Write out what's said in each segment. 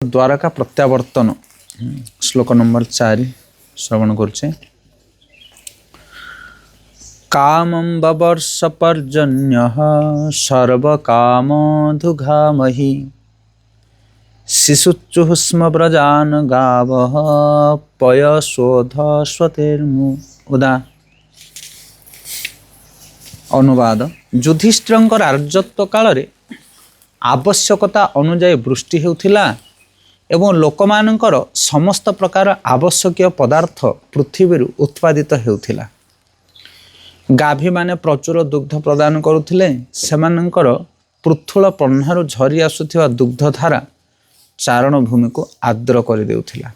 द्वारका प्रत्यावर्तन श्लोक नंबर 4 श्रवण करुचे। कामं बवर्ष पर्जन्यः सर्वकामधुघामहि शिशुच्चुस्म व्रजान गावः पयशोध स्वतेर्मुदा। अनुवाद। युधिष्ठिरंकर राजत्व काल रे आवश्यकता अनुजाई वृष्टि हेउथिला एवं लोकमानंकर समस्त प्रकार आवश्यक पदार्थ पृथ्वी उत्पादित हेउथिला। गाभी माने प्रचुर दुग्ध प्रदान करुथिले। सेमानंकर पृथुल पन्नारु झरी आसुथिबा दुग्धधारा चारण भूमि को आर्द्र कर देउथिला।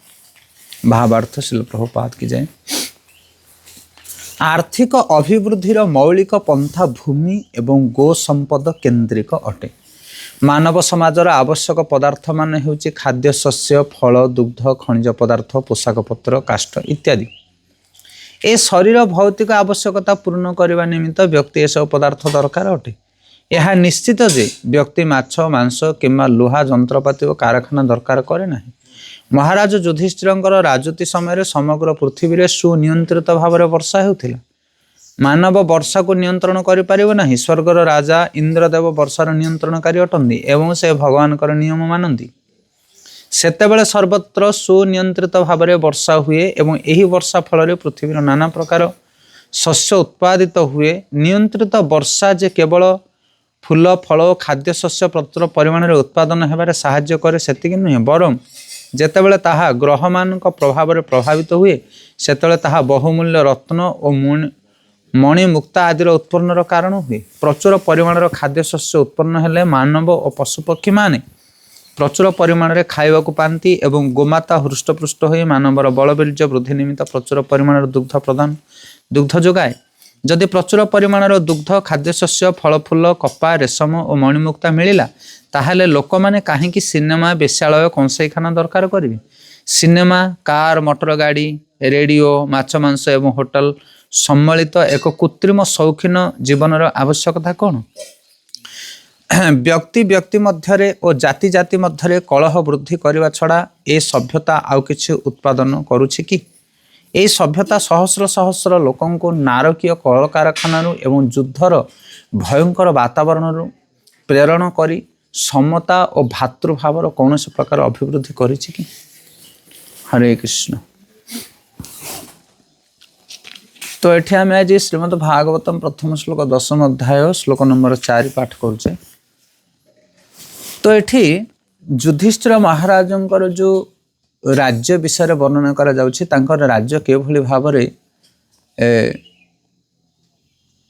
भावार्थ शिल प्रभुपाद की जाए। आर्थिक अभिवृद्धिर मौलिक पंथा भूमि एवं गो संपद केन्द्रिक अटे। मानव समाजर आवश्यक पदार्थ मान हेउची खाद्य शस्य फल दुग्ध खनिज पदार्थ पोशाक पत्र काष्ठ इत्यादि। ए शरीर भौतिक आवश्यकता पूर्ण करने निमित्त व्यक्ति ए सब पदार्थ दरकार अटे। यह निश्चित जे व्यक्ति माछ मांस किंवा लुहा जंत्रपाति और कारखाना दरकार करे ना। महाराज युधिष्ठिरंकर राजती समय समग्र पृथ्वी में सुनियंत्रित भाव में वर्षा होता। मानव वर्षा को नियंत्रण करें ना। स्वर्गर राजा इंद्रदेव वर्षार नियंत्रणकारी अटंती एवं से भगवान नियम मानती। सेतेबेले सर्वत्र सुनियंत्रित भाव में वर्षा हुए एवं यही वर्षा फल पृथ्वी नाना प्रकार शस्य उत्पादित हुए। नियंत्रित वर्षा जे केवल फूल फल खाद्य शस्य पत्र परिमाण उत्पादन होबारे साहाय्य करे सेतिक नुहे, बरं जेतेबेले ताहा ग्रह मानक प्रभाव में प्रभावित हुए सेतेबेले ताहा बहुमूल्य रत्न और मणि मुक्ता आदि उत्पन्नर कारण हुए। प्रचुर परिमाण खाद्य शस्य उत्पन्न हेले मानव और पशुपक्षी माने प्रचुर परिमाण में खाइबा पाती एवं गोमाता हृष्टपृष्ट हो मानवर बलबीर्य वृद्धि निमित्त प्रचुर परिमाण दुग्ध जोगाए। जदि प्रचुर परिमाण दुग्ध खाद्य शस्य फल फूल कपा रेशम और मणिमुक्ता मिलला ताहले लोक माने काहेकि सिनेमा बेश्यालय कंसाईखाना दरकार करेंगे। सिनेमा कार मोटर गाड़ी रेडियो माछ मांस एवं होटल सम्मिलित एक कृत्रिम शौखीन जीवनर आवश्यकता कौन? व्यक्ति व्यक्ति मध्य और जाति जाति मध्य कलह वृद्धि करने छड़ा ए सभ्यता आउ किछि उत्पादन करुछि कि? ए सभ्यता सहस्र सहस्र लोकों को नारकीय कल कारखाना एवं युद्धर भयंकर वातावरण प्रेरण करी समता और भातृभावर कौन से प्रकार अभिवृद्धि करिछि कि? हरे कृष्ण। तो ये आम आज श्रीमद् भागवतम प्रथम श्लोक 10 अध्याय श्लोक नंबर 4 पाठ करुचे। तो ये युधिष्ठिर महाराजंकर जो राज्य विषय वर्णना करा जाउछि, तांकर राज्य केभली भाव में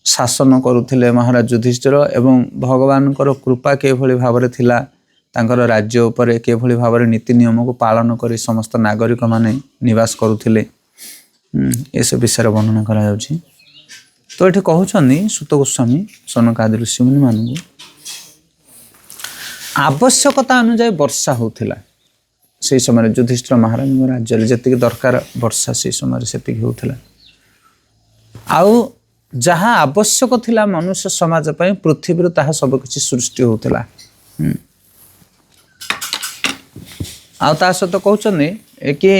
शासन करुथिले महाराज युधिष्ठिर एवं भगवान कृपा केभली भाव में थिला तांकर राज्य उपरे केभली भाव में नीति नियम को पालन करी समस्त नागरिक माने निवास करुथिले। ये सब विषय वर्णना करा जाउछि। तो ये कहउछन्नी सुत गोस्वामी सनकादि ऋषि मुनि मानू आवश्यकता अनुसार वर्षा होथिला। से समय युधिष्ठिर महाराज राज्य जी दरकार वर्षा से समय से होथिला। आउ जहाँ आवश्यक थिला मनुष्य समाज पई पृथ्वी ताहा सब किछि सृष्टि होथिला। आउ ता सहित कहउछन्नी कि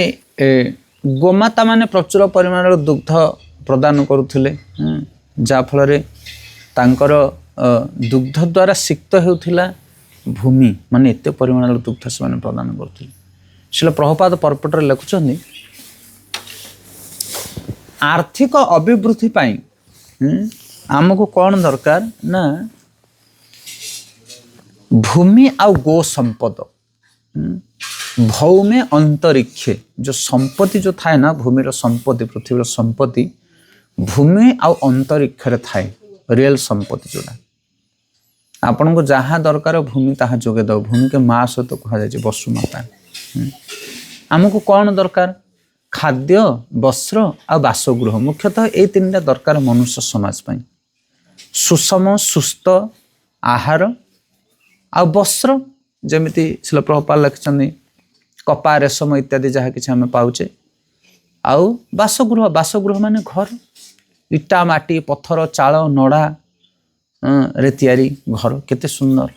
गोमाता माने प्रचुर परिमाण दुग्ध प्रदान करुथिले, जा फल तांकर दुग्ध द्वारा सिक्त हेउथिला भूमि माने एते परिमाण दुग्ध से प्रदान करुथिले। शिल प्रभुपाद पर्पटर लिखुछन्नी आर्थिक अभिवृद्धि पाई आमको कौन दरकार ना भूमि आ गो संपद भौमे अंतरिक्षे जो संपत्ति जो थाए ना भूमिर संपत्ति पृथ्वीर संपत्ति भूमि आ अंतरिक्ष थाए रियल संपत्ति जोड़ा आपन को जहाँ दरकार भूमि ताहा जोगे दो। भूमि के माँ सहित कह जाए वसुमाता। आमको कौन दरकार खाद्य वस्त्र आ बासगृह मुख्यतः ये तीन दरकार मनुष्य समाज पाई। सुषम सुस्थ आहार आ वस्त्र जमिति शिल प्रभुपाद लिखिछन्ति कपा रेशम इत्यादि जहाँ कि आम पाउचे। आउ बासगृह माने घर इटा माटी पत्थर चाल नड़ा रे तैयारी घर केते सुंदर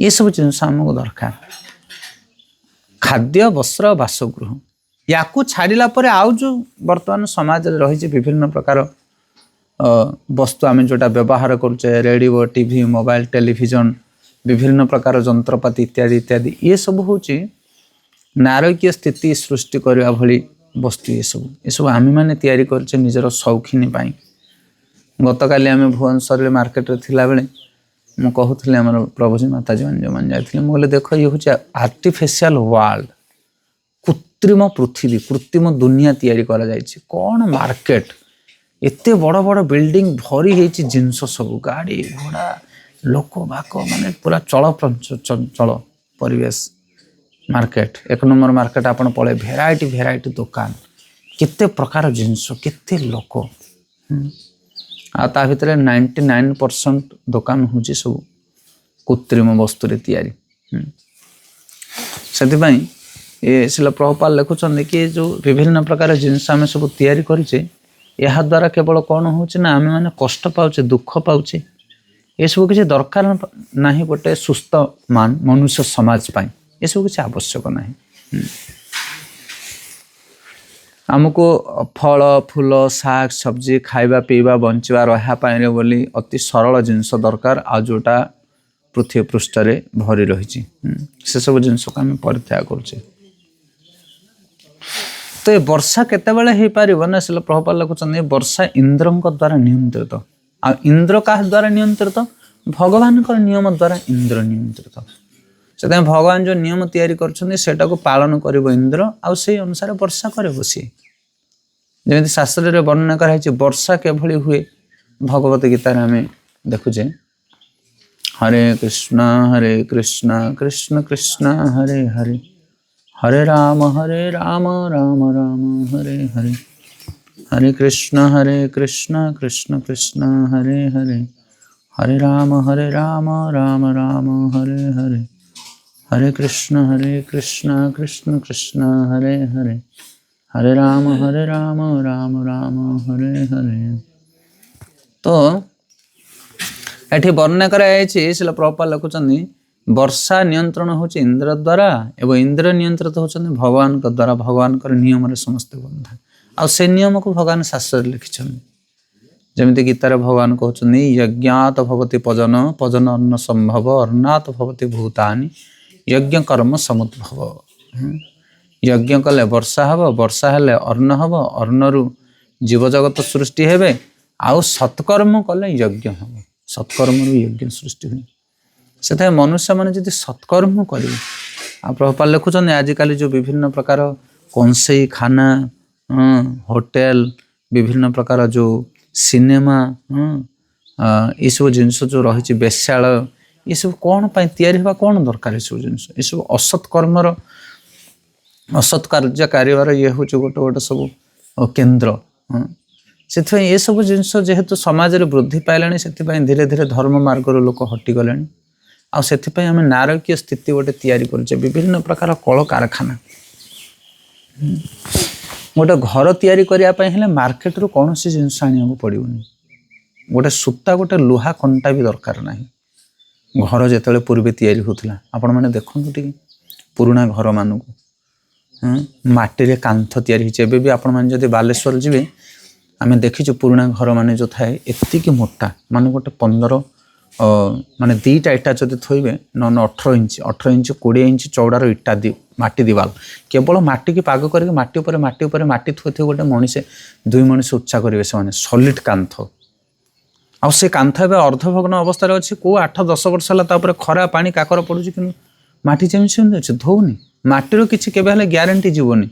ये सब जिनस आमको दरकार। ଖାଦ୍ୟ ବସ୍ତ୍ର ବାସଗୃହ ୟାକୁ ଛାଡ଼ିଲା ପରେ ଆଉ ଯେଉଁ ବର୍ତ୍ତମାନ ସମାଜରେ ରହିଛି ବିଭିନ୍ନ ପ୍ରକାର ବସ୍ତୁ ଆମେ ଯେଉଁଟା ବ୍ୟବହାର କରୁଛେ ରେଡ଼ିଓ ଟିଭି ମୋବାଇଲ ଟେଲିଭିଜନ ବିଭିନ୍ନ ପ୍ରକାର ଯନ୍ତ୍ରପାତି ଇତ୍ୟାଦି ଇତ୍ୟାଦି ଏସବୁ ହେଉଛି ନାରକୀୟ ସ୍ଥିତି ସୃଷ୍ଟି କରିବା ଭଳି ବସ୍ତୁ ଏସବୁ ଆମେମାନେ ତିଆରି କରୁଛେ ନିଜର ସୌଖିନୀ ପାଇଁ। ଗତକାଲି ଆମେ ଭୁବନେଶ୍ୱରରେ ମାର୍କେଟରେ ଥିଲାବେଳେ ମୁଁ କହୁଥିଲି ଆମର ପ୍ରଭୁଜୀ ମାତାଜୀ ଯେଉଁମାନେ ଯାଇଥିଲେ ମୁଁ କହିଲି ଦେଖ ଇଏ ହେଉଛି ଆର୍ଟିଫିସିଆଲ ୱାର୍ଲଡ କୃତ୍ରିମ ପୃଥିବୀ କୃତ୍ରିମ ଦୁନିଆ ତିଆରି କରାଯାଇଛି। କ'ଣ ମାର୍କେଟ ଏତେ ବଡ଼ ବଡ଼ ବିଲ୍ଡିଂ ଭରି ହେଇଛି ଜିନିଷ ସବୁ ଗାଡ଼ି ଘୋଡ଼ା ଲୋକ ବାକ ମାନେ ପୁରା ଚଳ ପରିବେଶ ମାର୍କେଟ 1 ନମ୍ବର ମାର୍କେଟ ଆପଣ ପଳେଇ ଭେରାଇଟି ଦୋକାନ କେତେ ପ୍ରକାର ଜିନିଷ କେତେ ଲୋକ ଆଉ ତା ଭିତରେ 99% ଦୋକାନ ହେଉଛି ସବୁ କୃତ୍ରିମ ବସ୍ତୁରେ ତିଆରି। ସେଥିପାଇଁ ଶିଲ ପ୍ରଭୁପାଦ ଲେଖୁଛନ୍ତି କି ଯେଉଁ ବିଭିନ୍ନ ପ୍ରକାର ଜିନିଷ ଆମେ ସବୁ ତିଆରି କରିଛେ ଏହାଦ୍ୱାରା କେବଳ କ'ଣ ହେଉଛି ନା ଆମେମାନେ କଷ୍ଟ ପାଉଛେ ଦୁଃଖ ପାଉଛେ ଏସବୁ କିଛି ଦରକାର ନାହିଁ ଗୋଟେ ସୁସ୍ଥ ମନୁଷ୍ୟ ସମାଜ ପାଇଁ ଏସବୁ କିଛି ଆବଶ୍ୟକ ନାହିଁ। ଆମକୁ ଫଳ ଫୁଲ ଶାଗ ସବ୍ଜି ଖାଇବା ପିଇବା ବଞ୍ଚିବା ରହିବା ପାଇଁ ବୋଲି ଅତି ସରଳ ଜିନିଷ ଦରକାର ଆଉ ଯେଉଁଟା ପୃଥିବୀ ପୃଷ୍ଠରେ ଭରି ରହିଛି ସେସବୁ ଜିନିଷକୁ ଆମେ ପରିତ୍ୟାଗ କରୁଛେ। ତ ଏ ବର୍ଷା କେତେବେଳେ ହେଇପାରିବ ନା ଶିଲ ପ୍ରଭୁପାଦ ଲେଖୁଛନ୍ତି ବର୍ଷା ଇନ୍ଦ୍ରଙ୍କ ଦ୍ୱାରା ନିୟନ୍ତ୍ରିତ। ଆଉ ଇନ୍ଦ୍ର କାହା ଦ୍ୱାରା ନିୟନ୍ତ୍ରିତ? ଭଗବାନଙ୍କର ନିୟମ ଦ୍ୱାରା ଇନ୍ଦ୍ର ନିୟନ୍ତ୍ରିତ। ସେଥିପାଇଁ ଭଗବାନ ଯେଉଁ ନିୟମ ତିଆରି କରୁଛନ୍ତି ସେଟାକୁ ପାଳନ କରିବ ଇନ୍ଦ୍ର ଆଉ ସେଇ ଅନୁସାରେ ବର୍ଷା କରିବ ସିଏ। ଯେମିତି ଶାସ୍ତ୍ରରେ ବର୍ଣ୍ଣନା କରାଯାଇଛି ବର୍ଷା କିଭଳି ହୁଏ ଭଗବତ ଗୀତାରେ ଆମେ ଦେଖୁଛେ ହରେ କୃଷ୍ଣ କୃଷ୍ଣ କୃଷ୍ଣ ହରେ ହରେ ହରେ ରାମ ରାମ ରାମ ହରେ ହରେ ହରେ କୃଷ୍ଣ କୃଷ୍ଣ କୃଷ୍ଣ ହରେ ହରେ ହରେ ରାମ ରାମ ରାମ ହରେ ହରେ हरे कृष्ण कृष्ण कृष्ण हरे हरे हरे राम राम राम हरे हरे। तो एठी वर्णना कराଯାଇଛି शिल प्रभुपाद लिखुଛନ୍ତି ବର୍ଷା ନିୟନ୍ତ୍ରଣ ହେଉଛି ଇନ୍ଦ୍ର ଦ୍ୱାରା ଏବଂ ଇନ୍ଦ୍ର ନିୟନ୍ତ୍ରିତ ହେଉଛନ୍ତି ଭଗବାନଙ୍କ ଦ୍ୱାରା ଭଗବାନଙ୍କର ନିୟମରେ ସମସ୍ତେ ବନ୍ଧା ଆଉ ସେ ନିୟମକୁ ଭଗବାନ ଶାସ୍ତ୍ରରେ ଲେଖିଛନ୍ତି। ଯେମିତି ଗୀତାରେ ଭଗବାନ କହୁଛନ୍ତି ଯଜ୍ଞାତ ଭବତି ପଜନ ଅନ୍ନ ସମ୍ଭବ ଅର୍ଣ୍ଣାତ ଭବତି ଭୂତାନି यज्ञ कर्म समुद्भव। यज्ञ कले वर्षा हब वर्षा हेले अन्न हब अन्नरु जीवजगत सृष्टि हेबे आउ सत्कर्म कले यज्ञ हब सत्कर्म यज्ञ सृष्टि हुए। से मनुष्य मैंने जब सत्कर्म करेंगे आ प्रभुपाद लिखुଛନ୍ତି आजिकल जो विभिन्न प्रकार कंसेई खाना होटेल विभिन्न प्रकार जो सिनेमा ये सब जिनस जो रही बेश्यालय ये सब कौन तैयारी हवा कौन दरकार ये सब जिनस ये सब असत्कर्मर असत् कार्य कारिबार ये हूँ गोटे गोटे सब केन्द्र। से ये सब जिनस जेहेतु समाज में वृद्धि पाइला से धीरे धीरे धर्म मार्ग लोक हटिगले आउ आम नारकीय स्थिति गोटे तैयारी करे विभिन्न प्रकार कल कारखाना गोटे घर तैयारी करने मार्केट रू कौन सी जिनस आने पड़ोनी गोटे सूता गोटे लुहा कंटा भी दरकार ना। घर जो पूर्वे तैयारी होता आपण मैंने देखु टे पुराणा घर मानक माटी कांथ तैयारी भी आपण मैंने जब बालेश्वर जी आम देखीचु पुराणा घर मान जो थाए एतिकी मोटा मान गोटे 15 माने 2टा इटा जब थोबे न 18 इंच 20 इंच चौड़ार इटा माटी दिवाल केवल माटी की पाग करके माटी माटी थोथे गोटे मनीषे 2 मनीष उच्चा करेंगे से सॉलिड कांथ आ से कांथ ए अर्धभग्न अवस्था अच्छी को 8-10 वर्ष है खरा पानी काकर पड़ुची कि माटी जमी सेमती अच्छे धोनी माटीर किसी के ग्यारंटी जीवनी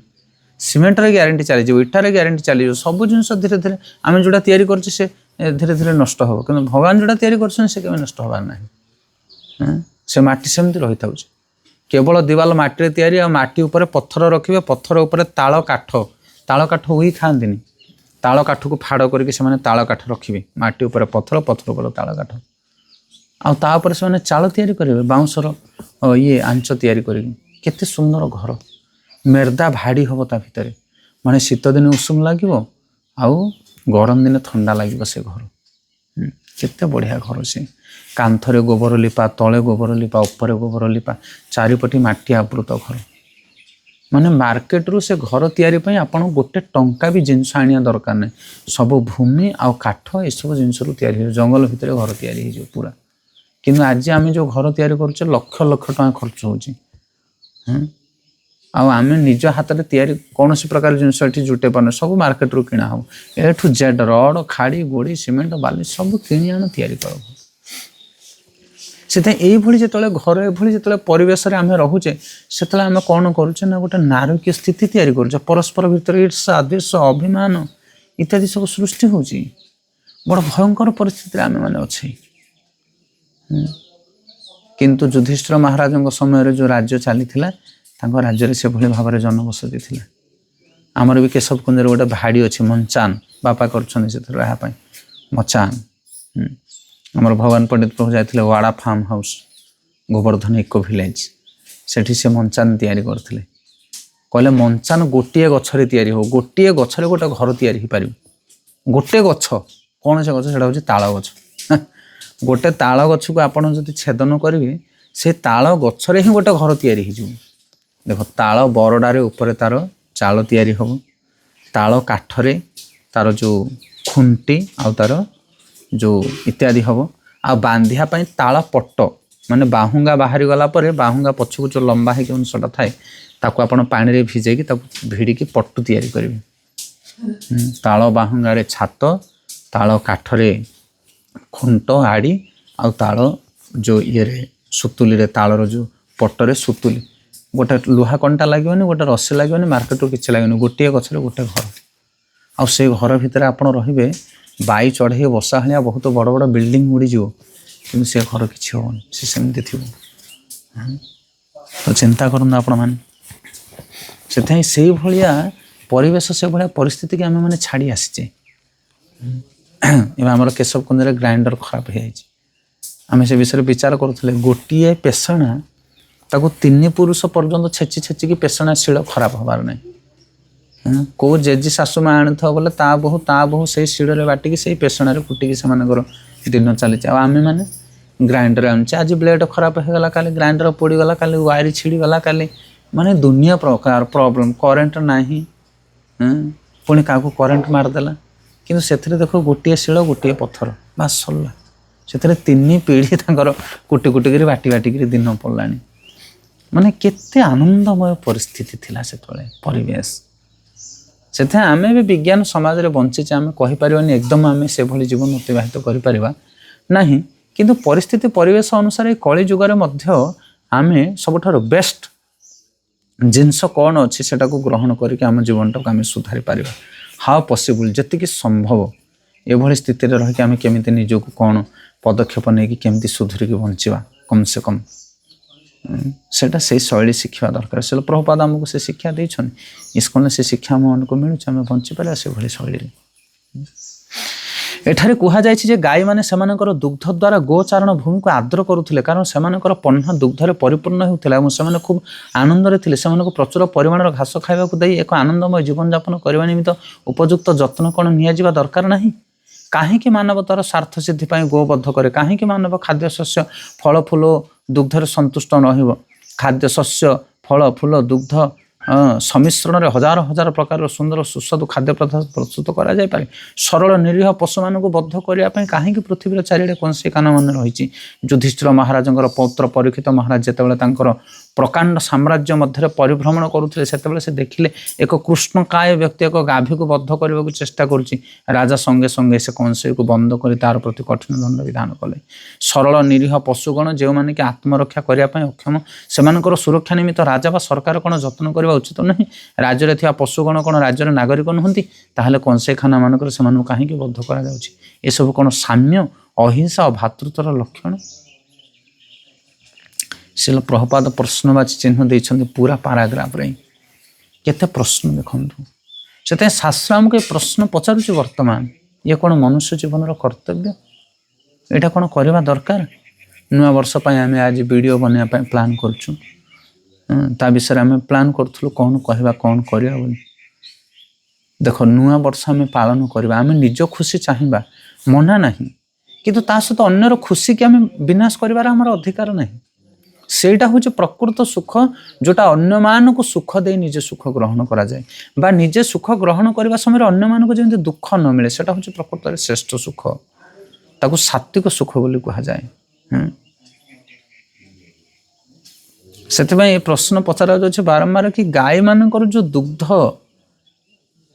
सीमेंटर ग्यारंटी चली इटार ग्यारंटी चली सब जिन धीरे धीरे आम जोड़ा तैयारी करछे से धीरे धीरे नष्ट हम कि भगवान जोड़ा तैयारी कर नष्ट हबार ना से माटी सेमती रही था केवल दिवाल माटी तैयारी आ माटी उपर पत्थर रखिए पत्थर उपर ताल काठ हुई खाती ताल काठ को फाड़ करके ताल काठ रखिए माटी उपर पत्थर उपर ताल काठ आउपर से चाल तैयारी करेंगे बाउंसर ये आंच तैयारी करेंगे केते सुंदर घर मेर्दा भाड़ी हम ता भितर माने शीत दिन उषुम लगे आउ गरम दिन ठंडा लगे से घर केते बढ़िया घर से कांथरे गोबर लिपा तले गोबर लिपा ऊपर गोबर लिपा चारिपटी माटी आवृत घर ମାନେ ମାର୍କେଟରୁ ସେ ଘର ତିଆରି ପାଇଁ ଆପଣ ଗୋଟେ ଟଙ୍କା ବି ଜିନିଷ ଆଣିବା ଦରକାର ନାହିଁ। ସବୁ ଭୂମି ଆଉ କାଠ ଏସବୁ ଜିନିଷରୁ ତିଆରି ହେଇଯିବ, ଜଙ୍ଗଲ ଭିତରେ ଘର ତିଆରି ହେଇଯିବ ପୁରା। କିନ୍ତୁ ଆଜି ଆମେ ଯେଉଁ ଘର ତିଆରି କରୁଛେ ଲକ୍ଷ ଲକ୍ଷ ଟଙ୍କା ଖର୍ଚ୍ଚ ହେଉଛି। ଆଉ ଆମେ ନିଜ ହାତରେ ତିଆରି କୌଣସି ପ୍ରକାର ଜିନିଷ ଏଠି ଜୁଟେଇ ପାରୁନେ, ସବୁ ମାର୍କେଟରୁ କିଣା ହେବ। ଏଠୁ ଜେଡ୍ ରଡ଼, ଖାଡ଼ି, ଗୋଡ଼ି, ସିମେଣ୍ଟ, ବାଲି ସବୁ କିଣି ଆଣ ତିଆରି କର। ସେଥିପାଇଁ ଏଇଭଳି ଯେତେବେଳେ ଘର ଏଭଳି ଯେତେବେଳେ ପରିବେଶରେ ଆମେ ରହୁଛେ, ସେତେବେଳେ ଆମେ କ'ଣ କରୁଛେ ନା ଗୋଟେ ନାରକୀୟ ସ୍ଥିତି ତିଆରି କରୁଛେ। ପରସ୍ପର ଭିତରେ ଈର୍ଷା, ଦ୍ୱେଷ, ଅଭିମାନ ଇତ୍ୟାଦି ସବୁ ସୃଷ୍ଟି ହେଉଛି। ବଡ଼ ଭୟଙ୍କର ପରିସ୍ଥିତିରେ ଆମେମାନେ ଅଛେ। କିନ୍ତୁ ଯୁଧିଷ୍ଠିର ମହାରାଜଙ୍କ ସମୟରେ ଯେଉଁ ରାଜ୍ୟ ଚାଲିଥିଲା, ତାଙ୍କ ରାଜ୍ୟରେ ସେଭଳି ଭାବରେ ଜନବସତି ଥିଲା। ଆମର ବି କେଶବକୁଞ୍ଜରେ ଗୋଟେ ଭାଡ଼ି ଅଛି, ମଞ୍ଚାନ, ବାପା କରୁଛନ୍ତି ସେଥିରେ ଏହା ପାଇଁ ମଚାନ। ଆମର ଭଗବାନ ପଣ୍ଡିତ ପ୍ରଭୁ ଯାଇଥିଲେ Wada farm house, Govardhan eco village, ସେଠି ସେ ମଞ୍ଚାନ ତିଆରି କରିଥିଲେ। କହିଲେ ମଞ୍ଚାନ ଗୋଟିଏ ଗଛରେ ତିଆରି ହେବ, ଗୋଟିଏ ଗଛରେ ଗୋଟେ ଘର ତିଆରି ହେଇପାରିବ। ଗୋଟେ ଗଛ, କ'ଣ ସେ ଗଛ? ସେଇଟା ହେଉଛି ତାଳ ଗଛ। ଗୋଟେ ତାଳ ଗଛକୁ ଆପଣ ଯଦି ଛେଦନ କରିବେ, ସେ ତାଳ ଗଛରେ ହିଁ ଗୋଟେ ଘର ତିଆରି ହେଇଯିବ। ଦେଖ, ତାଳ ବରଡ଼ାରେ ଉପରେ ତାର ଚାଳ ତିଆରି ହେବ, ତାଳ କାଠରେ ତାର ଯେଉଁ ଖୁଣ୍ଟି ଆଉ ତାର ଯେଉଁ ଇତ୍ୟାଦି ହେବ, ଆଉ ବାନ୍ଧିବା ପାଇଁ ତାଳ ପଟ, ମାନେ ବାହୁଙ୍ଗା ବାହାରି ଗଲା ପରେ ବାହୁଙ୍ଗା ପଛକୁ ଯେଉଁ ଲମ୍ବା ହେଇକି ଅଂଶଟା ଥାଏ, ତାକୁ ଆପଣ ପାଣିରେ ଭିଜେଇକି ତାକୁ ଭିଡ଼ିକି ପଟୁ ତିଆରି କରିବେ। ତାଳ ବାହୁଙ୍ଗାରେ ଛାତ, ତାଳ କାଠରେ ଖୁଣ୍ଟ ଆଡ଼ି, ଆଉ ତାଳ ଯେଉଁ ଇଏରେ ସୁତୁଲିରେ, ତାଳର ଯେଉଁ ପଟରେ ସୁତୁଲି, ଗୋଟେ ଲୁହା କଣ୍ଟା ଲାଗିବନି, ଗୋଟେ ରସି ଲାଗିବନି, ମାର୍କେଟରୁ କିଛି ଲାଗିବନି, ଗୋଟିଏ ଗଛରେ ଗୋଟେ ଘର। ଆଉ ସେ ଘର ଭିତରେ ଆପଣ ରହିବେ, ବାଇ ଚଢ଼େଇ ବସା ଭଳିଆ ବହୁତ ବଡ଼ ବଡ଼ ବିଲ୍ଡିଂ ଉଡ଼ିଯିବ, କିନ୍ତୁ ସେ ଘର କିଛି ହେବନି, ସେ ସେମିତି ଥିବ। ତ ଚିନ୍ତା କରନ୍ତୁ ଆପଣମାନେ। ସେଥିପାଇଁ ସେଇଭଳିଆ ପରିବେଶ, ସେଭଳିଆ ପରିସ୍ଥିତିକି ଆମେମାନେ ଛାଡ଼ି ଆସିଛେ। ଏବେ ଆମର କେଶବକୁଞ୍ଜରେ ଗ୍ରାଇଣ୍ଡର ଖରାପ ହେଇଯାଇଛି। ଆମେ ସେ ବିଷୟରେ ବିଚାର କରୁଥିଲେ। ଗୋଟିଏ ପେଷଣା ତାକୁ 3 ପୁରୁଷ ପର୍ଯ୍ୟନ୍ତ ଛେଚି ଛେଚିକି ପେଷଣା ଶିଳ ଖରାପ ହେବାର ନାହିଁ। କେଉଁ ଜେଜି ଶାଶୁ ମା ଆଣିଥିବ ବୋଲେ ତା ବୋହୂ ସେଇ ଶିଳରେ ବାଟିକି ସେଇ ପେଷଣାରେ କୁଟିକି ସେମାନଙ୍କର ଦିନ ଚାଲିଛି। ଆଉ ଆମେମାନେ ଗ୍ରାଇଣ୍ଡର ଆଣୁଛେ, ଆଜି ବ୍ଲେଡ଼ ଖରାପ ହେଇଗଲା, କାଲି ଗ୍ରାଇଣ୍ଡର ପୋଡ଼ିଗଲା, କାଲି ୱାୟାର ଛିଡ଼ିଗଲା, କାଲି ମାନେ ଦୁନିଆ ପ୍ରକାର ପ୍ରୋବ୍ଲେମ୍। କରେଣ୍ଟ ନାହିଁ, ପୁଣି କାହାକୁ କରେଣ୍ଟ ମାରିଦେଲା। କିନ୍ତୁ ସେଥିରେ ଦେଖ, ଗୋଟିଏ ଶିଳ, ଗୋଟିଏ ପଥର, ବାସ୍ ସରିଲା। ସେଥିରେ 3 ପିଢ଼ି ତାଙ୍କର କୁଟି କୁଟିକିରି ବାଟି ବାଟିକିରି ଦିନ ପଡ଼ିଲାଣି। ମାନେ କେତେ ଆନନ୍ଦମୟ ପରିସ୍ଥିତି ଥିଲା ସେତେବେଳେ ପରିବେଶ। ସେଥିପାଇଁ ଆମେ ବି ବିଜ୍ଞାନ ସମାଜରେ ବଞ୍ଚିଛେ, ଆମେ କହିପାରିବାନି ଏକଦମ ଆମେ ସେଭଳି ଜୀବନ ଅତିବାହିତ କରିପାରିବା ନାହିଁ। କିନ୍ତୁ ପରିସ୍ଥିତି ପରିବେଶ ଅନୁସାରେ କଳି ଯୁଗରେ ମଧ୍ୟ ଆମେ ସବୁଠାରୁ ବେଷ୍ଟ ଜିନିଷ କ'ଣ ଅଛି ସେଟାକୁ ଗ୍ରହଣ କରିକି ଆମ ଜୀବନଟାକୁ ଆମେ ସୁଧାରି ପାରିବା। ହାଉ ପସିବୁଲ୍, ଯେତିକି ସମ୍ଭବ ଏଭଳି ସ୍ଥିତିରେ ରହିକି ଆମେ କେମିତି ନିଜକୁ କ'ଣ ପଦକ୍ଷେପ ନେଇକି କେମିତି ସୁଧୁରିକି ବଞ୍ଚିବା, କମ୍ ସେ କମ୍ ସେଇଟା ସେଇ ଶୈଳୀ ଶିଖିବା ଦରକାର। ସେ ପ୍ରଭୁପାଦ ଆମକୁ ସେ ଶିକ୍ଷା ଦେଇଛନ୍ତି, ଇସ୍କନରେ ସେ ଶିକ୍ଷା ଆମମାନଙ୍କୁ ମିଳୁଛି, ଆମେ ବଞ୍ଚିପାରିବା ସେଭଳି ଶୈଳୀରେ। ଏଠାରେ କୁହାଯାଇଛି ଯେ ଗାଈମାନେ ସେମାନଙ୍କର ଦୁଗ୍ଧ ଦ୍ୱାରା ଗୋଚାରଣ ଭୂମିକୁ ଆଦ୍ର କରୁଥିଲେ, କାରଣ ସେମାନଙ୍କର ପହ୍ନା ଦୁଗ୍ଧରେ ପରିପୂର୍ଣ୍ଣ ହେଉଥିଲା ଏବଂ ସେମାନେ ଖୁବ୍ ଆନନ୍ଦରେ ଥିଲେ। ସେମାନଙ୍କୁ ପ୍ରଚୁର ପରିମାଣର ଘାସ ଖାଇବାକୁ ଦେଇ ଏକ ଆନନ୍ଦମୟ ଜୀବନଯାପନ କରିବା ନିମିତ୍ତ ଉପଯୁକ୍ତ ଯତ୍ନ କ'ଣ ନିଆଯିବା ଦରକାର ନାହିଁ? କାହିଁକି ମାନବ ତାର ସ୍ୱାର୍ଥ ସିଦ୍ଧି ପାଇଁ ଗୋବଧ କରେ? କାହିଁକି ମାନବ ଖାଦ୍ୟ ଶସ୍ୟ, ଫଳ, ଫୁଲ, ଦୁଗ୍ଧରେ ସନ୍ତୁଷ୍ଟ ରହିବ? ଖାଦ୍ୟ ଶସ୍ୟ, ଫଳ, ଫୁଲ, ଦୁଗ୍ଧ ସମ୍ମିଶ୍ରଣରେ ହଜାର ହଜାର ପ୍ରକାରର ସୁନ୍ଦର ସୁସ୍ୱାଦୁ ଖାଦ୍ୟ ପଦାର୍ଥ ପ୍ରସ୍ତୁତ କରାଯାଇପାରେ। ସରଳ ନିରୀହ ପଶୁମାନଙ୍କୁ ବଦ୍ଧ କରିବା ପାଇଁ କାହିଁକି ପୃଥିବୀର ଚାରିଆଡ଼େ କୌଣସି କାନମାନ ରହିଛି? ଯୁଧିଷ୍ଠିର ମହାରାଜଙ୍କର ପୌତ୍ର ପରୀକ୍ଷିତ ମହାରାଜ ଯେତେବେଳେ ତାଙ୍କର ପ୍ରକାଣ୍ଡ ସାମ୍ରାଜ୍ୟ ମଧ୍ୟରେ ପରିଭ୍ରମଣ କରୁଥିଲେ, ସେତେବେଳେ ସେ ଦେଖିଲେ ଏକ କୃଷ୍ଣକାୟ ବ୍ୟକ୍ତି ଏକ ଗାଭୀକୁ ବଦ୍ଧ କରିବାକୁ ଚେଷ୍ଟା କରୁଛି। ରାଜା ସଙ୍ଗେ ସଙ୍ଗେ ସେ କଂସେଇକୁ ବନ୍ଦ କରି ତାର ପ୍ରତି କଠିନ ଦଣ୍ଡ ବିଧାନ କଲେ। ସରଳ ନିରୀହ ପଶୁଗଣ ଯେଉଁମାନେ କି ଆତ୍ମରକ୍ଷା କରିବା ପାଇଁ ଅକ୍ଷମ, ସେମାନଙ୍କର ସୁରକ୍ଷା ନିମିତ୍ତ ରାଜା ବା ସରକାର କ'ଣ ଯତ୍ନ କରିବା ଉଚିତ ନାହିଁ? ରାଜ୍ୟରେ ଥିବା ପଶୁଗଣ କ'ଣ ରାଜ୍ୟର ନାଗରିକ ନୁହନ୍ତି? ତାହେଲେ କଂସେଇଖାନା ମାନଙ୍କରେ ସେମାନଙ୍କୁ କାହିଁକି ବଦ୍ଧ କରାଯାଉଛି? ଏସବୁ କ'ଣ ସାମ୍ୟ, ଅହିଂସା ଓ ଭାତୃତ୍ୱର ଲକ୍ଷଣ? ଶିଲ ପ୍ରଭୁପାଦ ପ୍ରଶ୍ନବାଚୀ ଚିହ୍ନ ଦେଇଛନ୍ତି ପୁରା ପାରାଗ୍ରାଫରେ। କେତେ ପ୍ରଶ୍ନ ଦେଖନ୍ତୁ। ସେଥିପାଇଁ ଶାସ୍ତ୍ର ଆମକୁ ଏ ପ୍ରଶ୍ନ ପଚାରୁଛି ବର୍ତ୍ତମାନ, ଇଏ କ'ଣ ମନୁଷ୍ୟ ଜୀବନର କର୍ତ୍ତବ୍ୟ? ଏଇଟା କ'ଣ କରିବା ଦରକାର? ନୂଆ ବର୍ଷ ପାଇଁ ଆମେ ଆଜି ଭିଡ଼ିଓ ବନେଇବା ପାଇଁ ପ୍ଲାନ୍ କରୁଛୁ। ତା ବିଷୟରେ ଆମେ ପ୍ଲାନ୍ କରୁଥିଲୁ କ'ଣ କହିବା, କ'ଣ କରିବା ବୋଲି। ଦେଖ, ନୂଆ ବର୍ଷ ଆମେ ପାଳନ କରିବା, ଆମେ ନିଜ ଖୁସି ଚାହିଁବା, ମନା ନାହିଁ, କିନ୍ତୁ ତା ସହିତ ଅନ୍ୟର ଖୁସିକି ଆମେ ବିନାଶ କରିବାର ଆମର ଅଧିକାର ନାହିଁ। ସେଇଟା ହେଉଛି ପ୍ରକୃତ ସୁଖ, ଯୋଉଟା ଅନ୍ୟମାନଙ୍କୁ ସୁଖ ଦେଇ ନିଜେ ସୁଖ ଗ୍ରହଣ କରାଯାଏ ବା ନିଜେ ସୁଖ ଗ୍ରହଣ କରିବା ସମୟରେ ଅନ୍ୟମାନଙ୍କୁ ଯେମିତି ଦୁଃଖ ନ ମିଳେ, ସେଇଟା ହେଉଛି ପ୍ରକୃତରେ ଶ୍ରେଷ୍ଠ ସୁଖ। ତାକୁ ସାତ୍ଵିକ ସୁଖ ବୋଲି କୁହାଯାଏ। ସେଥିପାଇଁ ଏ ପ୍ରଶ୍ନ ପଚରାଯାଉଛି ବାରମ୍ବାର କି ଗାଈମାନଙ୍କର ଯେଉଁ ଦୁଗ୍ଧ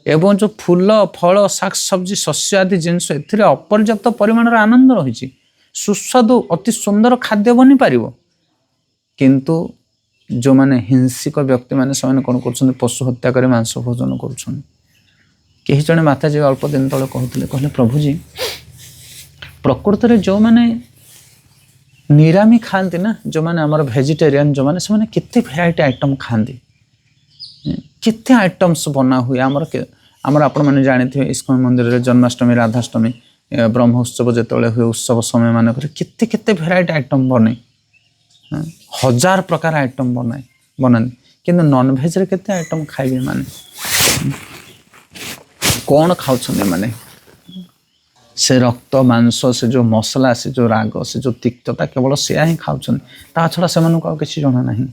ଏବଂ ଯେଉଁ ଫୁଲ ଫଳ ଶାଗ ସବଜି ଶସ୍ୟ ଆଦି ଜିନିଷ, ଏଥିରେ ଅପର୍ଯ୍ୟାପ୍ତ ପରିମାଣର ଆନନ୍ଦ ରହିଛି, ସୁସ୍ୱାଦୁ ଅତି ସୁନ୍ଦର ଖାଦ୍ୟ ବନିପାରିବ। କିନ୍ତୁ ଯେଉଁମାନେ ହିଂସିକ ବ୍ୟକ୍ତିମାନେ, ସେମାନେ କ'ଣ କରୁଛନ୍ତି? ପଶୁ ହତ୍ୟା କରି ମାଂସ ଭୋଜନ କରୁଛନ୍ତି। କେହି ଜଣେ ମାତାଜୀ ଅଳ୍ପ ଦିନ ତଳେ କହୁଥିଲେ, କହିଲେ ପ୍ରଭୁଜୀ, ପ୍ରକୃତରେ ଯେଉଁମାନେ ନିରାମୀ ଖାଆନ୍ତି ନା, ଯେଉଁମାନେ ଆମର ଭେଜିଟେରିଆନ୍ ଯେଉଁମାନେ, ସେମାନେ କେତେ ଭେରାଇଟି ଆଇଟମ୍ ଖାଆନ୍ତି, କେତେ ଆଇଟମ୍ସ ବନା ହୁଏ। ଆମର ଆପଣମାନେ ଜାଣିଥିବେ ଇସ୍କନ ମନ୍ଦିରରେ ଜନ୍ମାଷ୍ଟମୀ, ରାଧାଷ୍ଟମୀ, ବ୍ରହ୍ମ ଉତ୍ସବ ଯେତେବେଳେ ହୁଏ, ଉତ୍ସବ ସମୟ ମାନଙ୍କରେ କେତେ କେତେ ଭେରାଇଟି ଆଇଟମ୍ ବନେ, 1000 ପ୍ରକାର ଆଇଟମ୍ ବନାନ୍ତି। କିନ୍ତୁ ନନଭେଜରେ କେତେ ଆଇଟମ୍ ଖାଇବେ? ମାନେ କ'ଣ ଖାଉଛନ୍ତି? ମାନେ ସେ ରକ୍ତ ମାଂସ, ସେ ଯେଉଁ ମସଲା, ସେ ଯେଉଁ ରାଗ, ସେ ଯେଉଁ ତିକ୍ତତା, କେବଳ ସେୟା ହିଁ ଖାଉଛନ୍ତି। ତା ଛଡ଼ା ସେମାନଙ୍କୁ ଆଉ କିଛି ଜଣା ନାହିଁ।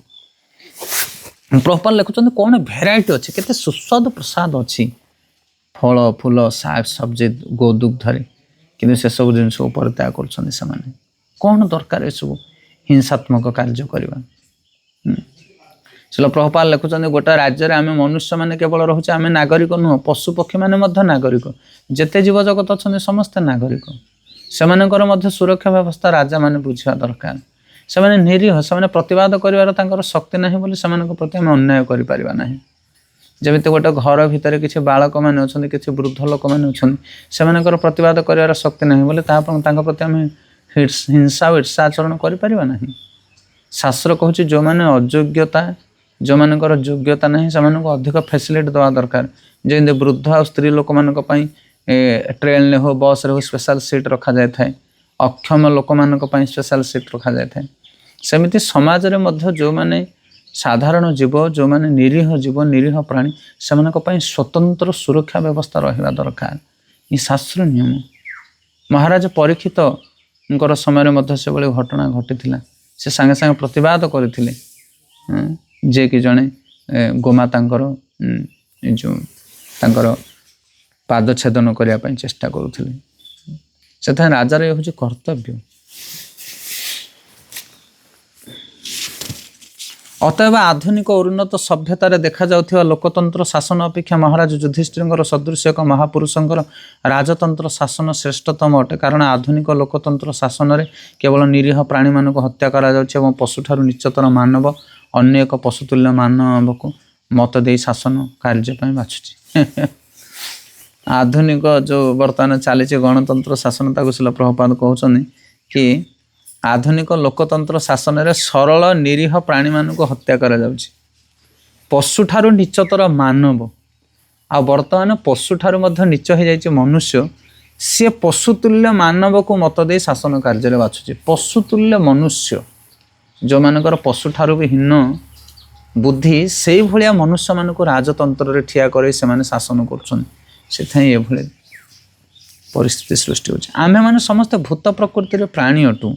ପ୍ରଭୁପାଦ ଲେଖୁଛନ୍ତି କ'ଣ ଭେରାଇଟି ଅଛି, କେତେ ସୁସ୍ୱାଦୁ ପ୍ରସାଦ ଅଛି ଫଳ ଫୁଲ ଶାଗ ସବଜି ଗୋଦୁଗ୍ଧରେ, କିନ୍ତୁ ସେସବୁ ଜିନିଷକୁ ପରିତ୍ୟାଗ କରୁଛନ୍ତି ସେମାନେ। କ'ଣ ଦରକାର ଏସବୁ ହିଂସାତ୍ମକ କାର୍ଯ୍ୟ କରିବା? ଶିଳ ପ୍ରଭୁପାଦ ଲେଖୁଛନ୍ତି, ଗୋଟେ ରାଜ୍ୟରେ ଆମେ ମନୁଷ୍ୟମାନେ କେବଳ ରହୁଛେ, ଆମେ ନାଗରିକ ନୁହଁ, ପଶୁ ପକ୍ଷୀମାନେ ମଧ୍ୟ ନାଗରିକ। ଯେତେ ଜୀବଜଗତ ଅଛନ୍ତି ସମସ୍ତେ ନାଗରିକ। ସେମାନଙ୍କର ମଧ୍ୟ ସୁରକ୍ଷା ବ୍ୟବସ୍ଥା ରାଜାମାନେ ବୁଝିବା ଦରକାର। ସେମାନେ ନିରୀହ, ସେମାନେ ପ୍ରତିବାଦ କରିବାର ତାଙ୍କର ଶକ୍ତି ନାହିଁ ବୋଲି ସେମାନଙ୍କ ପ୍ରତି ଆମେ ଅନ୍ୟାୟ କରିପାରିବା ନାହିଁ। ଯେମିତି ଗୋଟେ ଘର ଭିତରେ କିଛି ବାଳକମାନେ ଅଛନ୍ତି, କିଛି ବୃଦ୍ଧ ଲୋକମାନେ ଅଛନ୍ତି, ସେମାନଙ୍କର ପ୍ରତିବାଦ କରିବାର ଶକ୍ତି ନାହିଁ ବୋଲି ତାଙ୍କ ପ୍ରତି ଆମେ ହିଂସା ଓ ଈର୍ଷା ଆଚରଣ କରିପାରିବା ନାହିଁ। ଶାସ୍ତ୍ର କହୁଛି ଯେଉଁମାନେ ଅଯୋଗ୍ୟତା, ଯେଉଁମାନଙ୍କର ଯୋଗ୍ୟତା ନାହିଁ, ସେମାନଙ୍କୁ ଅଧିକ ଫ୍ୟାସିଲିଟି ଦେବା ଦରକାର। ଯେମିତି ବୃଦ୍ଧ ଆଉ ସ୍ତ୍ରୀ ଲୋକମାନଙ୍କ ପାଇଁ ଟ୍ରେନରେ ହଉ ବସ୍ରେ ହଉ ସ୍ପେଶାଲ ସିଟ୍ ରଖାଯାଇଥାଏ, ଅକ୍ଷମ ଲୋକମାନଙ୍କ ପାଇଁ ସ୍ପେଶାଲ ସିଟ୍ ରଖାଯାଇଥାଏ। ସେମିତି ସମାଜରେ ମଧ୍ୟ ଯେଉଁମାନେ ସାଧାରଣ ଜୀବ, ଯେଉଁମାନେ ନିରୀହ ଜୀବ, ନିରୀହ ପ୍ରାଣୀ, ସେମାନଙ୍କ ପାଇଁ ସ୍ୱତନ୍ତ୍ର ସୁରକ୍ଷା ବ୍ୟବସ୍ଥା ରହିବା ଦରକାର। ଏ ଶାସ୍ତ୍ର ନିୟମ। ମହାରାଜ ପରୀକ୍ଷିତଙ୍କର ସମୟରେ ମଧ୍ୟ ସେଭଳି ଘଟଣା ଘଟିଥିଲା। ସେ ସାଙ୍ଗେ ସାଙ୍ଗେ ପ୍ରତିବାଦ କରିଥିଲେ, ଯିଏକି ଜଣେ ଗୋମାତାଙ୍କର ଯେଉଁ ତାଙ୍କର ପାଦ ଛେଦନ କରିବା ପାଇଁ ଚେଷ୍ଟା କରୁଥିଲେ। ସେଥିପାଇଁ ରାଜାର ଏ ହେଉଛି କର୍ତ୍ତବ୍ୟ। ଅତଏବ ଆଧୁନିକ ଉନ୍ନତ ସଭ୍ୟତାରେ ଦେଖାଯାଉଥିବା ଲୋକତନ୍ତ୍ର ଶାସନ ଅପେକ୍ଷା ମହାରାଜ ଯୁଧିଷ୍ଠିରଙ୍କର ସଦୃଶ ଏକ ମହାପୁରୁଷଙ୍କର ରାଜତନ୍ତ୍ର ଶାସନ ଶ୍ରେଷ୍ଠତମ ଅଟେ। କାରଣ ଆଧୁନିକ ଲୋକତନ୍ତ୍ର ଶାସନରେ କେବଳ ନିରୀହ ପ୍ରାଣୀମାନଙ୍କୁ ହତ୍ୟା କରାଯାଉଛି ଏବଂ ପଶୁଠାରୁ ନିଚତର ମାନବ ଅନ୍ୟ ଏକ ପଶୁତୁଲ୍ୟ ମାନବକୁ ମତ ଦେଇ ଶାସନ କାର୍ଯ୍ୟ ପାଇଁ ବାଛୁଛି। ଆଧୁନିକ ଯେଉଁ ବର୍ତ୍ତମାନ ଚାଲିଛି ଗଣତନ୍ତ୍ର ଶାସନ, ତାକୁ ଶିଳ ପ୍ରଭୁପାଦ କହୁଛନ୍ତି କି ଆଧୁନିକ ଲୋକତନ୍ତ୍ର ଶାସନରେ ସରଳ ନିରୀହ ପ୍ରାଣୀମାନଙ୍କୁ ହତ୍ୟା କରାଯାଉଛି, ପଶୁଠାରୁ ନିଚତର ମାନବ। ଆଉ ବର୍ତ୍ତମାନ ପଶୁଠାରୁ ମଧ୍ୟ ନିଚ ହୋଇଯାଇଛି ମନୁଷ୍ୟ, ସିଏ ପଶୁତୁଲ୍ୟ ମାନବକୁ ମତ ଦେଇ ଶାସନ କାର୍ଯ୍ୟରେ ବାଛୁଛି। ପଶୁତୁଲ୍ୟ ମନୁଷ୍ୟ, ଯେଉଁମାନଙ୍କର ପଶୁଠାରୁ ବି ହୀନ ବୁଦ୍ଧି, ସେଇଭଳିଆ ମନୁଷ୍ୟମାନଙ୍କୁ ରାଜତନ୍ତ୍ରରେ ଠିଆ କରାଇ ସେମାନେ ଶାସନ କରୁଛନ୍ତି। ସେଥିପାଇଁ ଏଭଳି ପରିସ୍ଥିତି ସୃଷ୍ଟି ହେଉଛି। ଆମେମାନେ ସମସ୍ତେ ଭୂତ ପ୍ରକୃତିର ପ୍ରାଣୀ ଅଟୁ।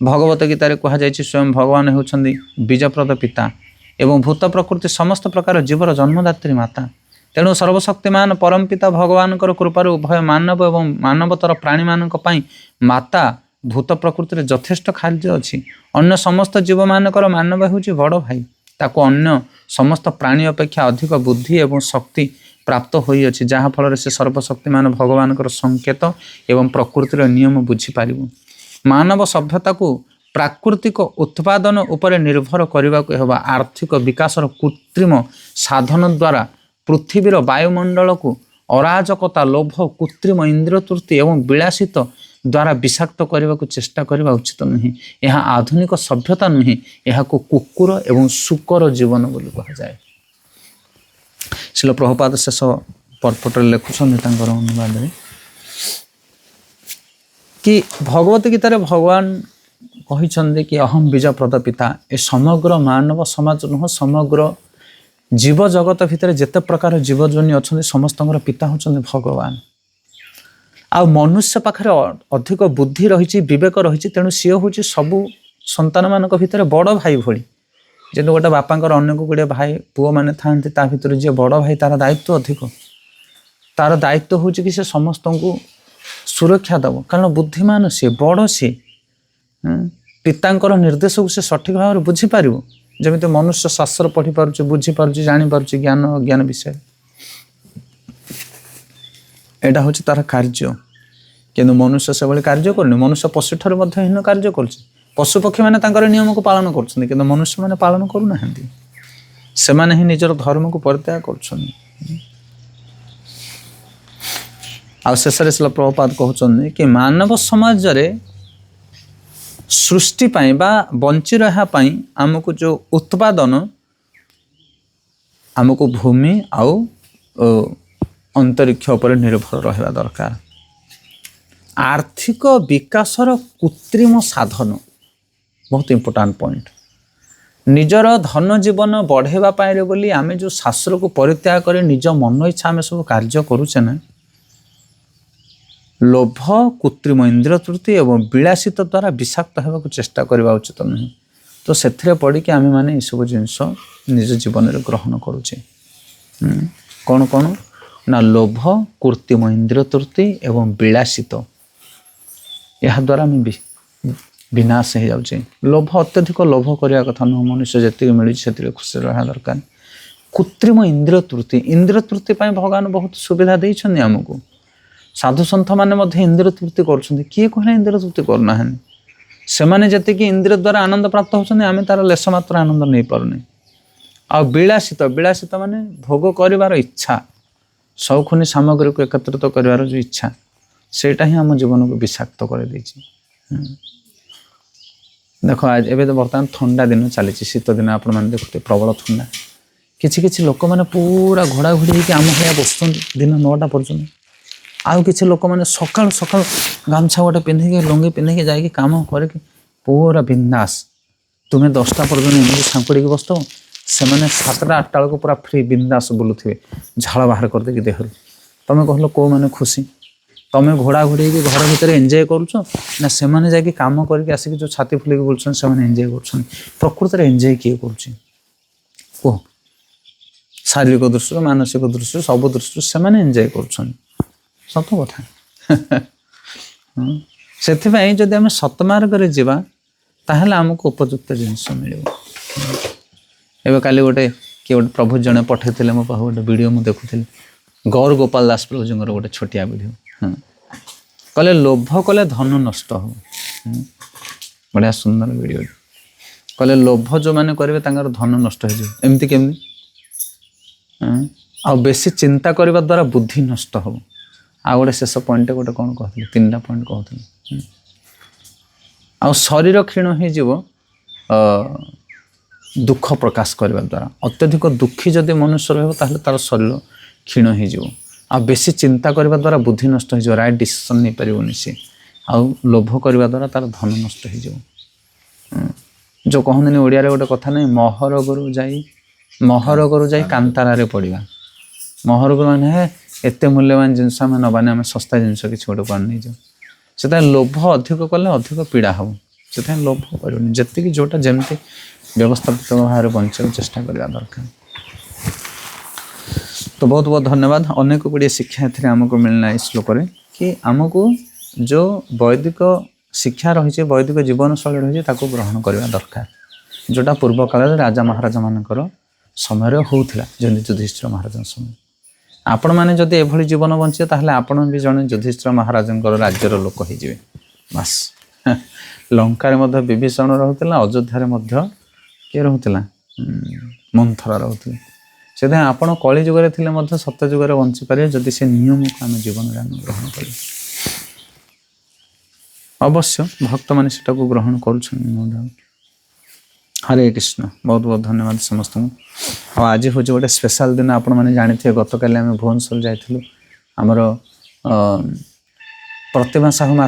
ଭଗବତ ଗୀତାରେ କୁହାଯାଇଛି, ସ୍ୱୟଂ ଭଗବାନ ହେଉଛନ୍ତି ବୀଜପ୍ରଦ ପିତା ଏବଂ ଭୂତ ପ୍ରକୃତି ସମସ୍ତ ପ୍ରକାର ଜୀବର ଜନ୍ମଦାତ୍ରୀ ମାତା। ତେଣୁ ସର୍ବଶକ୍ତିମାନ ପରମ ପିତା ଭଗବାନଙ୍କର କୃପାରୁ ଉଭୟ ମାନବ ଏବଂ ମାନବତର ପ୍ରାଣୀମାନଙ୍କ ପାଇଁ ମାତା ଭୂତ ପ୍ରକୃତିରେ ଯଥେଷ୍ଟ ଖାଦ୍ୟ ଅଛି। ଅନ୍ୟ ସମସ୍ତ ଜୀବମାନଙ୍କର ମାନବ ହେଉଛି ବଡ଼ ଭାଇ। ତାକୁ ଅନ୍ୟ ସମସ୍ତ ପ୍ରାଣୀ ଅପେକ୍ଷା ଅଧିକ ବୁଦ୍ଧି ଏବଂ ଶକ୍ତି ପ୍ରାପ୍ତ ହୋଇଅଛି, ଯାହାଫଳରେ ସେ ସର୍ବଶକ୍ତିମାନ ଭଗବାନଙ୍କର ସଂକେତ ଏବଂ ପ୍ରକୃତିର ନିୟମ ବୁଝିପାରିବ। ମାନବ ସଭ୍ୟତାକୁ ପ୍ରାକୃତିକ ଉତ୍ପାଦନ ଉପରେ ନିର୍ଭର କରିବାକୁ ହେବ। ଆର୍ଥିକ ବିକାଶର କୃତ୍ରିମ ସାଧନ ଦ୍ୱାରା ପୃଥିବୀର ବାୟୁମଣ୍ଡଳକୁ ଅରାଜକତା, ଲୋଭ, କୃତ୍ରିମ ଇନ୍ଦ୍ରିୟତୃପ୍ତି ଏବଂ ବିଳାସିତ ଦ୍ୱାରା ବିଷାକ୍ତ କରିବାକୁ ଚେଷ୍ଟା କରିବା ଉଚିତ ନୁହେଁ। ଏହା ଆଧୁନିକ ସଭ୍ୟତା ନୁହେଁ, ଏହାକୁ କୁକୁର ଏବଂ ଶୂକର ଜୀବନ ବୋଲି କୁହାଯାଏ। ଶିଳ ପ୍ରଭୁପାଦ ଶେଷ ପର୍ପଟରେ ଲେଖୁଛନ୍ତି ତାଙ୍କର ଅନୁବାଦରେ କି ଭଗବତ ଗୀତାରେ ଭଗବାନ କହିଛନ୍ତି କି ଅହଂ ବୀଜପ୍ରଦ ପିତା। ଏ ସମଗ୍ର ମାନବ ସମାଜ ନୁହଁ, ସମଗ୍ର ଜୀବଜଗତ ଭିତରେ ଯେତେ ପ୍ରକାର ଜୀବଜନୀ ଅଛନ୍ତି ସମସ୍ତଙ୍କର ପିତା ହେଉଛନ୍ତି ଭଗବାନ। ଆଉ ମନୁଷ୍ୟ ପାଖରେ ଅଧିକ ବୁଦ୍ଧି ରହିଛି, ବିବେକ ରହିଛି, ତେଣୁ ସିଏ ହେଉଛି ସବୁ ସନ୍ତାନ ମାନଙ୍କ ଭିତରେ ବଡ଼ ଭାଇ ଭଳି। ଯେହେତୁ ଗୋଟେ ବାପାଙ୍କର ଅନେକ ଗୁଡ଼ିଏ ଭାଇ ପୁଅମାନେ ଥାଆନ୍ତି, ତା ଭିତରେ ଯିଏ ବଡ଼ ଭାଇ ତାର ଦାୟିତ୍ୱ ଅଧିକ। ତାର ଦାୟିତ୍ୱ ହେଉଛି କି ସେ ସମସ୍ତଙ୍କୁ ସୁରକ୍ଷା ଦେବ, କାରଣ ବୁଦ୍ଧିମାନ ସିଏ, ବଡ଼ ସିଏ। ପିତାଙ୍କର ନିର୍ଦ୍ଦେଶକୁ ସେ ସଠିକ୍ ଭାବରେ ବୁଝିପାରିବ, ଯେମିତି ମନୁଷ୍ୟ ଶାସ୍ତ୍ର ପଢ଼ିପାରୁଛି, ବୁଝିପାରୁଛି, ଜାଣିପାରୁଛି ଜ୍ଞାନ ଅଜ୍ଞାନ ବିଷୟରେ। ଏଇଟା ହେଉଛି ତାର କାର୍ଯ୍ୟ। କିନ୍ତୁ ମନୁଷ୍ୟ ସେଭଳି କାର୍ଯ୍ୟ କରୁନି। ମନୁଷ୍ୟ ପଶୁଠାରୁ ମଧ୍ୟ ହୀନ କାର୍ଯ୍ୟ କରୁଛି। ପଶୁପକ୍ଷୀମାନେ ତାଙ୍କର ନିୟମକୁ ପାଳନ କରୁଛନ୍ତି, କିନ୍ତୁ ମନୁଷ୍ୟମାନେ ପାଳନ କରୁନାହାନ୍ତି। ସେମାନେ ହିଁ ନିଜର ଧର୍ମକୁ ପରିତ୍ୟାଗ କରୁଛନ୍ତି। ଆଉ ଶେଷରେ ଶ୍ରୀଲ ପ୍ରଭୁପାଦ କହୁଛନ୍ତି କି ମାନବ ସମାଜରେ ସୃଷ୍ଟି ପାଇଁ ବା ବଞ୍ଚି ରହିବା ପାଇଁ ଆମକୁ ଯେଉଁ ଉତ୍ପାଦନ, ଆମକୁ ଭୂମି ଆଉ ଅନ୍ତରିକ୍ଷ ଉପରେ ନିର୍ଭର ରହିବା ଦରକାର। ଆର୍ଥିକ ବିକାଶର କୃତ୍ରିମ ସାଧନ ବହୁତ ଇମ୍ପୋର୍ଟାଣ୍ଟ ପଏଣ୍ଟ। ନିଜର ଧନ ଜୀବନ ବଢ଼େଇବା ପାଇଁ ବୋଲି ଆମେ ଯେଉଁ ଶାସ୍ତ୍ରକୁ ପରିତ୍ୟାଗ କରି ନିଜ ମନ ଇଚ୍ଛା ଆମେ ସବୁ କାର୍ଯ୍ୟ କରୁଛେ ନା, ଲୋଭ, କୃତ୍ରିମ ଇନ୍ଦ୍ରିୟ ତୃପ୍ତି ଏବଂ ବିଳାସିତ ଦ୍ୱାରା ବିଷାକ୍ତ ହେବାକୁ ଚେଷ୍ଟା କରିବା ଉଚିତ ନୁହେଁ। ତ ସେଥିରେ ପଡ଼ିକି ଆମେମାନେ ଏସବୁ ଜିନିଷ ନିଜ ଜୀବନରେ ଗ୍ରହଣ କରୁଛେ। କ'ଣ କ'ଣ ନା ଲୋଭ, କୃତ୍ରିମ ଇନ୍ଦ୍ରିୟ ତୃପ୍ତି ଏବଂ ବିଳାସିତ। ଏହାଦ୍ୱାରା ଆମେ ବିନାଶ ହେଇଯାଉଛି। ଲୋଭ, ଅତ୍ୟଧିକ ଲୋଭ କରିବା କଥା ନୁହଁ। ମନୁଷ୍ୟ ଯେତିକି ମିଳୁଛି ସେତିକି ଖୁସି ରହିବା ଦରକାର। କୃତ୍ରିମ ଇନ୍ଦ୍ରିୟ ତୃପ୍ତି, ଇନ୍ଦ୍ରିୟ ତୃପ୍ତି ପାଇଁ ଭଗବାନ ବହୁତ ସୁବିଧା ଦେଇଛନ୍ତି ଆମକୁ। ସାଧୁସନ୍ଥମାନେ ମଧ୍ୟ ଇନ୍ଦ୍ରିୟ ତୃପ୍ତି କରୁଛନ୍ତି। କିଏ କହିଲେ ଇନ୍ଦ୍ରିୟ ତୃପ୍ତି କରୁନାହାନ୍ତି? ସେମାନେ ଯେତିକି ଇନ୍ଦ୍ରିୟ ଦ୍ୱାରା ଆନନ୍ଦ ପ୍ରାପ୍ତ ହେଉଛନ୍ତି, ଆମେ ତାର ଲେଶ ମାତ୍ର ଆନନ୍ଦ ନେଇପାରୁନି। ଆଉ ବିଳାସିତ, ବିଳାସିତ ମାନେ ଭୋଗ କରିବାର ଇଚ୍ଛା, ସୌଖୁନି ସାମଗ୍ରୀକୁ ଏକତ୍ରିତ କରିବାର ଯେଉଁ ଇଚ୍ଛା, ସେଇଟା ହିଁ ଆମ ଜୀବନକୁ ବିଷାକ୍ତ କରିଦେଇଛି। ଦେଖ ଏବେ ତ ବର୍ତ୍ତମାନ ଥଣ୍ଡା ଦିନ ଚାଲିଛି, ଶୀତ ଦିନ ଆପଣମାନେ ଦେଖୁଥିବେ ପ୍ରବଳ ଥଣ୍ଡା। କିଛି କିଛି ଲୋକମାନେ ପୁରା ଘୋଡ଼ାଘୋଡ଼ି ହେଇକି ଆମ ଭଳିଆ ବସୁଛନ୍ତି ଦିନ 9ଟା ପର୍ଯ୍ୟନ୍ତ। ଆଉ କିଛି ଲୋକମାନେ ସକାଳୁ ସକାଳୁ ଗାମୁଛା ଗୋଟେ ପିନ୍ଧିକି, ଲୁଙ୍ଗି ପିନ୍ଧିକି ଯାଇକି କାମ କରିକି ପୁରା ବିନ୍ଦାସ। ତୁମେ 10ଟା ପର୍ଯ୍ୟନ୍ତ ଏମିତି ସାଙ୍କୁଡ଼ିକି ବସିଥିବ, ସେମାନେ 7ଟା 8ଟା ବେଳକୁ ପୁରା ଫ୍ରି ବିନ୍ଦାସ ବୁଲୁଥିବେ, ଝାଳ ବାହାର କରିଦେଇକି ଦେହରୁ। ତମେ କହିଲ କେଉଁମାନେ ଖୁସି? ତମେ ଘୋଡ଼ାଘୋଡ଼ି ହେଇକି ଘର ଭିତରେ ଏନ୍ଜୟ କରୁଛ, ନା ସେମାନେ ଯାଇକି କାମ କରିକି ଆସିକି ଯେଉଁ ଛାତି ଫୁଲିକି ବୁଲୁଛନ୍ତି ସେମାନେ ଏନ୍ଜୟ କରୁଛନ୍ତି? ପ୍ରକୃତରେ ଏନ୍ଜୟ କିଏ କରୁଛି କୁହ? ଶାରୀରିକ ଦୃଷ୍ଟିରୁ, ମାନସିକ ଦୃଷ୍ଟିରୁ, ସବୁ ଦୃଷ୍ଟିରୁ ସେମାନେ ଏନ୍ଜୟ କରୁଛନ୍ତି। ସତ କଥା। ସେଥିପାଇଁ ଯଦି ଆମେ ସତ୍ମାର୍ଗରେ ଯିବା ତାହେଲେ ଆମକୁ ଉପଯୁକ୍ତ ଜିନିଷ ମିଳିବ। ଏବେ କାଲି କିଏ ଗୋଟେ ପ୍ରଭୁ ଜଣେ ପଠାଇଥିଲେ ମୋ ପାଖକୁ ଗୋଟେ ଭିଡ଼ିଓ ମୁଁ ଦେଖୁଥିଲି। ଗୌର ଗୋପାଳ ଦାସ ପ୍ରଭୁଜୀଙ୍କର ଗୋଟେ ଛୋଟିଆ ଭିଡ଼ିଓ। କହିଲେ ଲୋଭ କଲେ ଧନ ନଷ୍ଟ ହେବ। ବଢ଼ିଆ ସୁନ୍ଦର ଭିଡ଼ିଓ। କହିଲେ ଲୋଭ ଯେଉଁମାନେ କରିବେ ତାଙ୍କର ଧନ ନଷ୍ଟ ହେଇଯିବ। ଏମିତି କେମିତି? ଆଉ ବେଶୀ ଚିନ୍ତା କରିବା ଦ୍ୱାରା ବୁଦ୍ଧି ନଷ୍ଟ ହେବ। ଆଉ ଗୋଟେ ଶେଷ ପଏଣ୍ଟ ଗୋଟେ କ'ଣ କହୁଥିଲି, 3ଟା ପଏଣ୍ଟ କହୁଥିଲି। ଆଉ ଶରୀର କ୍ଷୀଣ ହେଇଯିବ ଦୁଃଖ ପ୍ରକାଶ କରିବା ଦ୍ୱାରା। ଅତ୍ୟଧିକ ଦୁଃଖୀ ଯଦି ମନୁଷ୍ୟ ରହିବ ତାହେଲେ ତାର ଶରୀର କ୍ଷୀଣ ହେଇଯିବ। ଆଉ ବେଶୀ ଚିନ୍ତା କରିବା ଦ୍ୱାରା ବୁଦ୍ଧି ନଷ୍ଟ ହେଇଯିବ, ରାଇଟ୍ ଡିସିସନ୍ ନେଇପାରିବନି ସେ। ଆଉ ଲୋଭ କରିବା ଦ୍ୱାରା ତାର ଧନ ନଷ୍ଟ ହେଇଯିବ। ଯେଉଁ କହନ୍ତିନି ଓଡ଼ିଆରେ ଗୋଟେ କଥା ନାହିଁ, ମହରଗରୁ ଯାଇ କାନ୍ତାରାରେ ପଡ଼ିବା। ମହରଗରୁ ମାନେ ଏତେ ମୂଲ୍ୟବାନ ଜିନିଷ ଆମେ ନେବାନି, ଆମେ ଶସ୍ତା ଜିନିଷ କିଛି ଗୋଟେ କୁଆଡ଼େ ନେଇଯାଉ। ସେଥିପାଇଁ ଲୋଭ ଅଧିକ କଲେ ଅଧିକ ପୀଡ଼ା ହେବ। ସେଥିପାଇଁ ଲୋଭ କରିବନି। ଯେତିକି ଯେଉଁଟା ଯେମିତି ବ୍ୟବସ୍ଥାପିତ ଭାବରେ ବଞ୍ଚିବାକୁ ଚେଷ୍ଟା କରିବା ଦରକାର। ତ ବହୁତ ବହୁତ ଧନ୍ୟବାଦ। ଅନେକ ଗୁଡ଼ିଏ ଶିକ୍ଷା ଏଥିରେ ଆମକୁ ମିଳିଲା ଏ ଶ୍ଲୋକରେ, କି ଆମକୁ ଯେଉଁ ବୈଦିକ ଶିକ୍ଷା ରହିଛି, ବୈଦିକ ଜୀବନଶୈଳୀ ରହିଛି, ତାକୁ ଗ୍ରହଣ କରିବା ଦରକାର। ଯେଉଁଟା ପୂର୍ବ କାଳରେ ରାଜା ମହାରାଜାମାନଙ୍କର ସମୟରେ ହେଉଥିଲା, ଯେମିତି ଯୁଧିଷ୍ଠିର ମହାରାଜଙ୍କ ସମୟ। ଆପଣମାନେ ଯଦି ଏଭଳି ଜୀବନ ବଞ୍ଚିବେ ତାହେଲେ ଆପଣ ବି ଜଣେ ଯୁଧିଷ୍ଠିର ମହାରାଜଙ୍କର ରାଜ୍ୟର ଲୋକ ହେଇଯିବେ। ବାସ୍। ଲଙ୍କାରେ ମଧ୍ୟ ବିଭୀଷଣ ରହୁଥିଲା, ଅଯୋଧ୍ୟାରେ ମଧ୍ୟ କିଏ ରହୁଥିଲା? ମନ୍ଥରା ରହୁଥିଲେ। ସେଥିପାଇଁ ଆପଣ କଳି ଯୁଗରେ ଥିଲେ ମଧ୍ୟ ସତ୍ୟ ଯୁଗରେ ବଞ୍ଚିପାରିବେ ଯଦି ସେ ନିୟମକୁ ଆମେ ଜୀବନରେ ଆମେ ଗ୍ରହଣ କରିବା। ଅବଶ୍ୟ ଭକ୍ତମାନେ ସେଟାକୁ ଗ୍ରହଣ କରୁଛନ୍ତି। ହରେ କୃଷ୍ଣ। ବହୁତ ବହୁତ ଧନ୍ୟବାଦ ସମସ୍ତଙ୍କୁ। ଆଉ ଆଜି ହେଉଛି ଗୋଟେ ସ୍ପେଶାଲ ଦିନ। ଆପଣମାନେ ଜାଣିଥିବେ ଗତକାଲି ଆମେ ଭୁବନେଶ୍ୱର ଯାଇଥିଲୁ। ଆମର ପ୍ରତିମା ସାହୁ